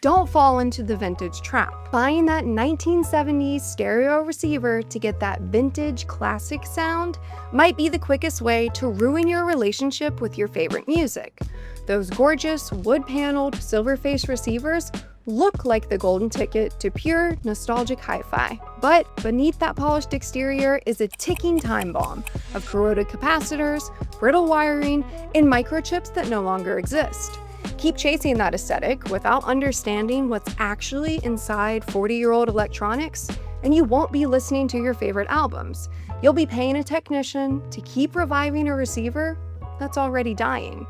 Don't fall into the vintage trap. Buying that 1970s stereo receiver to get that vintage classic sound might be the quickest way to ruin your relationship with your favorite music. Those gorgeous wood-paneled silver-faced receivers look like the golden ticket to pure nostalgic hi-fi. But beneath that polished exterior is a ticking time bomb of corroded capacitors, brittle wiring, and microchips that no longer exist. Keep chasing that aesthetic without understanding what's actually inside 40-year-old electronics, and you won't be listening to your favorite albums. You'll be paying a technician to keep reviving a receiver that's already dying.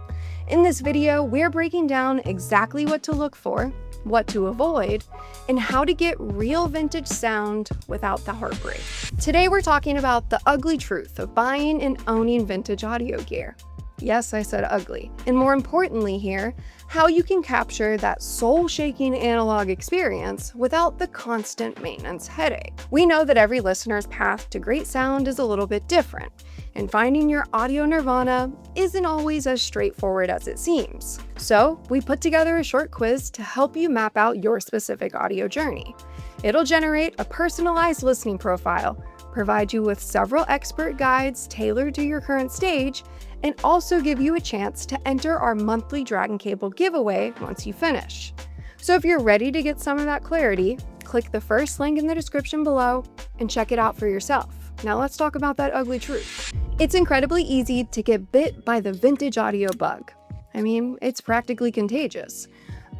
In this video, we're breaking down exactly what to look for, what to avoid, and how to get real vintage sound without the heartbreak. Today, we're talking about the ugly truth of buying and owning vintage audio gear. Yes, I said ugly. And more importantly here, how you can capture that soul-shaking analog experience without the constant maintenance headache. We know that every listener's path to great sound is a little bit different, and finding your audio nirvana isn't always as straightforward as it seems. So we put together a short quiz to help you map out your specific audio journey. It'll generate a personalized listening profile, provide you with several expert guides tailored to your current stage, and also give you a chance to enter our monthly Dragon Cable giveaway once you finish. So if you're ready to get some of that clarity, click the first link in the description below and check it out for yourself. Now let's talk about that ugly truth. It's incredibly easy to get bit by the vintage audio bug. I mean, it's practically contagious.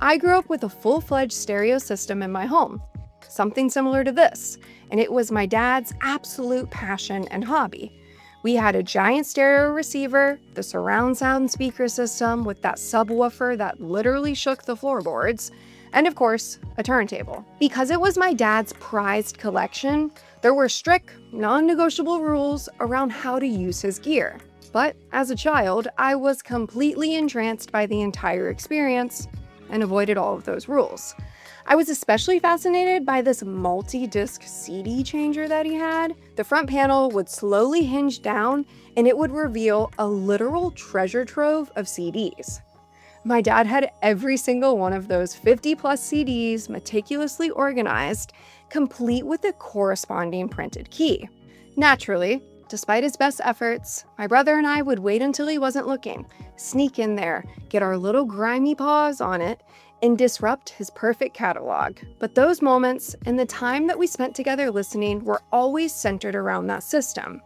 I grew up with a full-fledged stereo system in my home, something similar to this, and it was my dad's absolute passion and hobby. We had a giant stereo receiver, the surround sound speaker system with that subwoofer that literally shook the floorboards, and of course, a turntable. Because it was my dad's prized collection, there were strict, non-negotiable rules around how to use his gear. But as a child, I was completely entranced by the entire experience and avoided all of those rules. I was especially fascinated by this multi-disc CD changer that he had. The front panel would slowly hinge down and it would reveal a literal treasure trove of CDs. My dad had every single one of those 50+ CDs meticulously organized, complete with a corresponding printed key. Naturally, despite his best efforts, my brother and I would wait until he wasn't looking, sneak in there, get our little grimy paws on it, and disrupt his perfect catalog. But those moments and the time that we spent together listening were always centered around that system.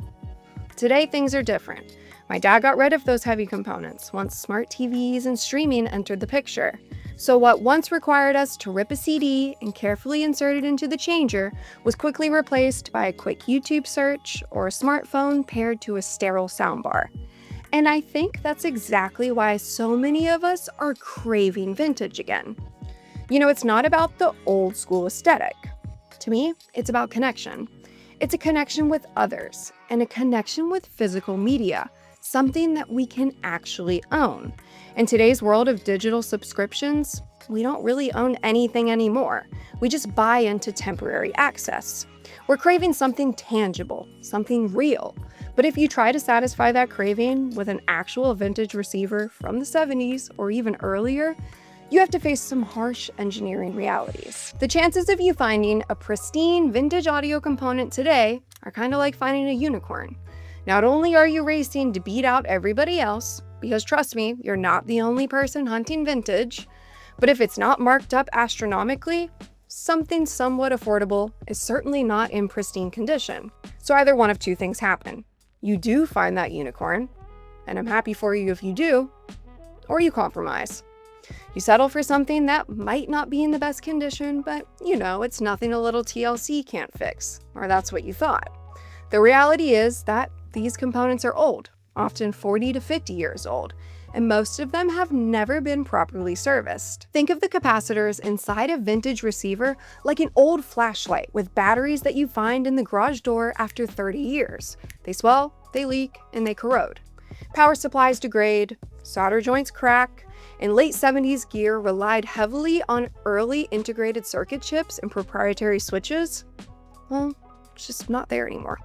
Today, things are different. My dad got rid of those heavy components once smart TVs and streaming entered the picture. So what once required us to rip a CD and carefully insert it into the changer was quickly replaced by a quick YouTube search or a smartphone paired to a sterile soundbar. And I think that's exactly why so many of us are craving vintage again. You know, it's not about the old school aesthetic. To me, it's about connection. It's a connection with others and a connection with physical media, something that we can actually own. In today's world of digital subscriptions, we don't really own anything anymore. We just buy into temporary access. We're craving something tangible, something real. But if you try to satisfy that craving with an actual vintage receiver from the 70s or even earlier, you have to face some harsh engineering realities. The chances of you finding a pristine vintage audio component today are kind of like finding a unicorn. Not only are you racing to beat out everybody else, because trust me, you're not the only person hunting vintage, but if it's not marked up astronomically, something somewhat affordable is certainly not in pristine condition. So either one of two things happen. You do find that unicorn, and I'm happy for you if you do, or you compromise. You settle for something that might not be in the best condition, but you know, it's nothing a little TLC can't fix, or that's what you thought. The reality is that these components are old, often 40 to 50 years old, and most of them have never been properly serviced. Think of the capacitors inside a vintage receiver like an old flashlight with batteries that you find in the garage door after 30 years. They swell, they leak, and they corrode. Power supplies degrade, solder joints crack, and late 70s gear relied heavily on early integrated circuit chips and proprietary switches. Well, it's just not there anymore.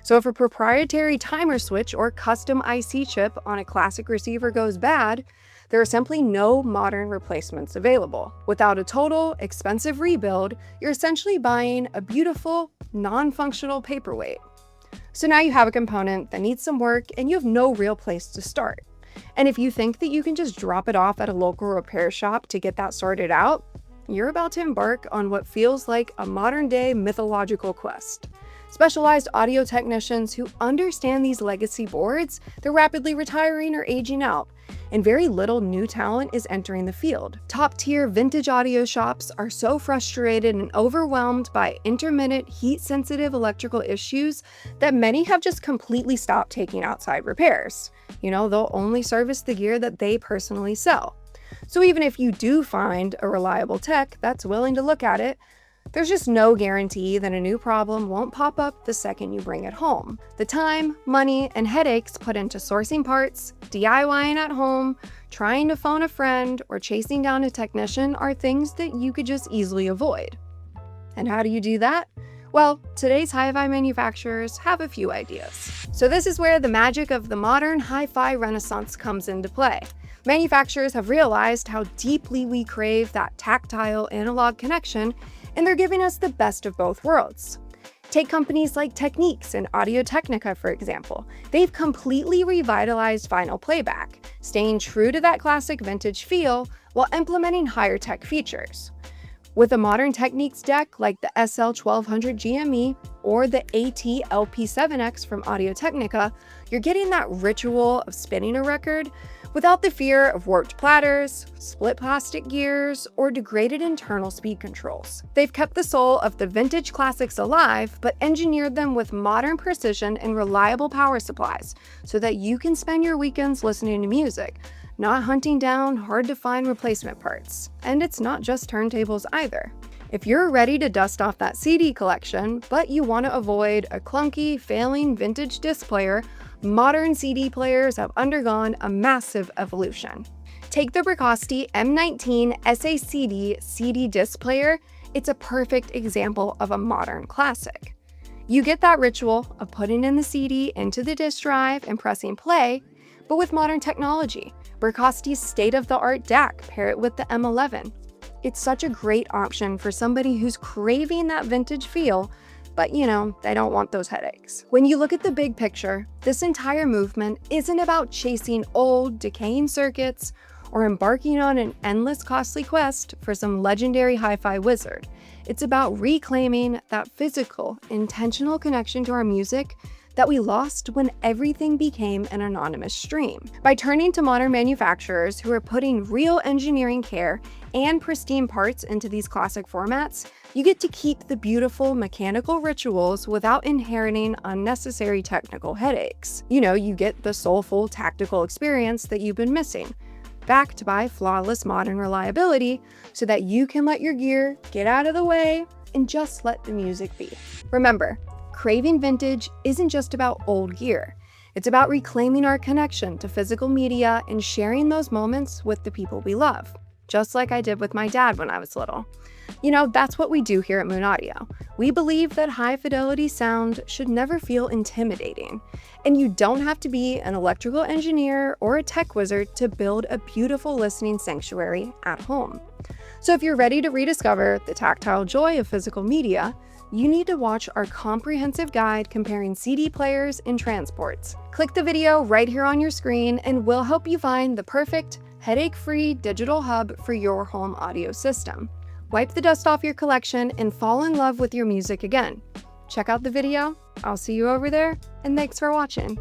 So if a proprietary timer switch or custom IC chip on a classic receiver goes bad, There are simply no modern replacements available. Without a total, expensive rebuild, you're essentially buying a beautiful, non-functional paperweight. So now you have a component that needs some work and you have no real place to start. And if you think that you can just drop it off at a local repair shop to get that sorted out, you're about to embark on what feels like a modern-day mythological quest. Specialized audio technicians who understand these legacy boards, they're rapidly retiring or aging out, and very little new talent is entering the field. Top-tier vintage audio shops are so frustrated and overwhelmed by intermittent, heat-sensitive electrical issues that many have just completely stopped taking outside repairs. They'll only service the gear that they personally sell. So even if you do find a reliable tech that's willing to look at it, there's just no guarantee that a new problem won't pop up the second you bring it home. The time, money, and headaches put into sourcing parts, DIYing at home, trying to phone a friend, or chasing down a technician are things that you could just easily avoid. And how do you do that? Well, today's hi-fi manufacturers have a few ideas. So this is where the magic of the modern hi-fi renaissance comes into play. Manufacturers have realized how deeply we crave that tactile analog connection, and they're giving us the best of both worlds. Take companies like Technics and Audio-Technica, for example. They've completely revitalized vinyl playback, staying true to that classic vintage feel while implementing higher tech features. With a modern Technics deck like the SL1200 GME or the AT LP7X from Audio-Technica, you're getting that ritual of spinning a record without the fear of warped platters, split plastic gears, or degraded internal speed controls. They've kept the soul of the vintage classics alive, but engineered them with modern precision and reliable power supplies so that you can spend your weekends listening to music, not hunting down hard-to-find replacement parts. And it's not just turntables either. If you're ready to dust off that CD collection, but you want to avoid a clunky, failing vintage disc player, modern CD players have undergone a massive evolution. Take the Bricasti M19 SACD CD disc player. It's a perfect example of a modern classic. You get that ritual of putting in the CD into the disc drive and pressing play, but with modern technology. Bricasti's state-of-the-art DAC, pair it with the M11. It's such a great option for somebody who's craving that vintage feel, but they don't want those headaches. When you look at the big picture, this entire movement isn't about chasing old, decaying circuits or embarking on an endless costly quest for some legendary hi-fi wizard. It's about reclaiming that physical, intentional connection to our music that we lost when everything became an anonymous stream. By turning to modern manufacturers who are putting real engineering care and pristine parts into these classic formats, you get to keep the beautiful mechanical rituals without inheriting unnecessary technical headaches. You get the soulful tactical experience that you've been missing, backed by flawless modern reliability so that you can let your gear get out of the way and just let the music be. Remember, craving vintage isn't just about old gear. It's about reclaiming our connection to physical media and sharing those moments with the people we love, just like I did with my dad when I was little. That's what we do here at Moon Audio. We believe that high-fidelity sound should never feel intimidating, and you don't have to be an electrical engineer or a tech wizard to build a beautiful listening sanctuary at home. So if you're ready to rediscover the tactile joy of physical media, you need to watch our comprehensive guide comparing CD players and transports. Click the video right here on your screen and we'll help you find the perfect, headache-free digital hub for your home audio system. Wipe the dust off your collection and fall in love with your music again. Check out the video, I'll see you over there, and thanks for watching.